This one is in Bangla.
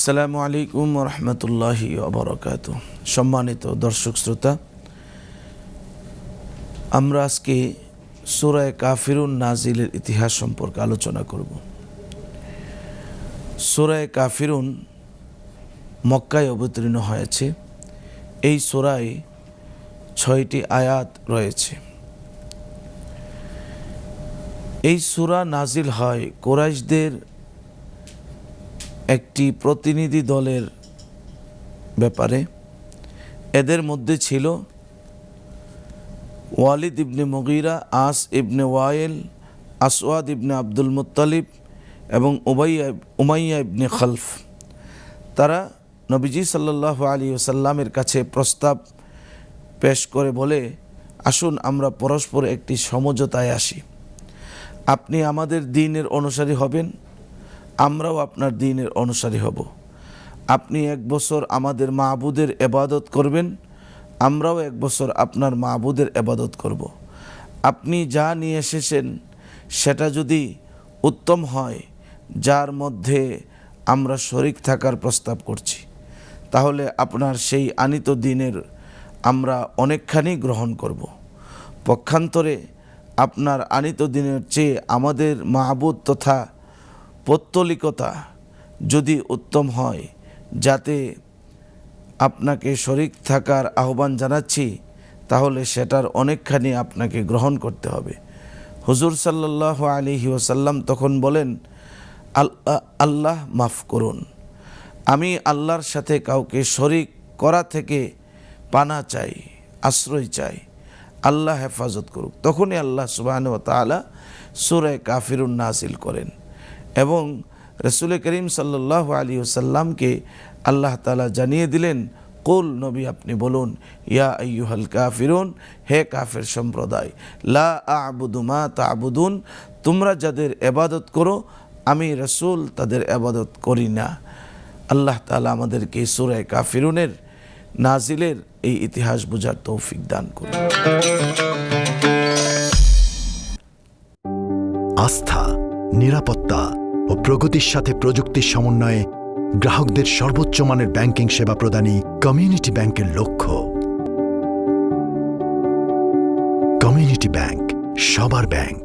আসসালামু আলাইকুম রহমতুল্লাহি ওয়া বারাকাতুহু। সম্মানিত দর্শক শ্রোতা, আমরা আজকে সূরা কাফিরুন নাজিলের ইতিহাস সম্পর্কে আলোচনা করব। সূরা কাফিরুন মক্কায় অবতীর্ণ হয়েছে। এই সূরায় 6টি আয়াত রয়েছে। এই সূরা নাজিল হয় কুরাইশদের একটি প্রতিনিধি দলের ব্যাপারে। এদের মধ্যে ছিল ওয়ালিদ ইবনে মুগীরা, আস ইবনে ওয়াইল, আসওয়াদ ইবনে আব্দুল মুত্তালিব এবং উমাইয়া ইবনে খালফ। তারা নবীজি সাল্লাল্লাহু আলাইহি ওয়াসাল্লামের কাছে প্রস্তাব পেশ করে বলে, আসুন আমরা পরস্পর একটি সমঝোতায় আসি। আপনি আমাদের দ্বীনের অনুসারী হবেন, আমরাও আপনার দ্বীনের অনুসারী হব। আপনি 1 বছর আমাদের মাবুদের ইবাদত করবেন, আমরাও 1 বছর আপনার মাবুদের ইবাদত করব। আপনি যা নিয়ে এসেছেন সেটা যদি উত্তম হয়, যার মধ্যে আমরা শরিক থাকার প্রস্তাব করছি, তাহলে আপনার সেই আনিত দ্বীনের আমরা অনেকখানি গ্রহণ করব। পক্ষান্তরে আপনার আনিত দ্বীনের চেয়ে আমাদের মাবুদ তথা পৌত্তলিকতা যদি উত্তম হয়, যাতে আপনাকে শরিক থাকার আহ্বান জানাচ্ছি, তাহলে সেটার অনেকখানি আপনাকে গ্রহণ করতে হবে। হুজুর সাল্লাল্লাহু আলাইহি ওয়াসাল্লাম তখন বলেন, আল্লাহ মাফ করুন, আমি আল্লাহর সাথে কাউকে শরিক করা থেকে পানা চাই, আশ্রয় চাই, আল্লাহ হেফাজত করুক। তখনই আল্লাহ সুবহানাহু ওয়া তাআলা সূরা কাফিরুন নাজিল করেন এবং রাসূল করিম সাল্লাল্লাহু আলাইহি ওয়াসাল্লামকে আল্লাহ তাআলা জানিয়ে দিলেন, কুল, নবী আপনি বলুন, ইয়া আইয়ুহাল কাফিরুন, হে কাফের সম্প্রদায়, লা আ'বুদু মা তা'বুদুন, তোমরা যাদের ইবাদত করো আমি রাসূল তাদের ইবাদত করি না। আল্লাহ তাআলা আমাদেরকে সূরা কাফিরুনের নাজিলের এই ইতিহাস বোঝার তৌফিক দান করুন। আস্থা, নিরাপত্তা ও প্রগতির সাথে প্রযুক্তির সমন্বয়ে গ্রাহকদের সর্বোচ্চ মানের ব্যাংকিং সেবা প্রদানই কমিউনিটি ব্যাংকের লক্ষ্য। কমিউনিটি ব্যাংক, সবার ব্যাংক।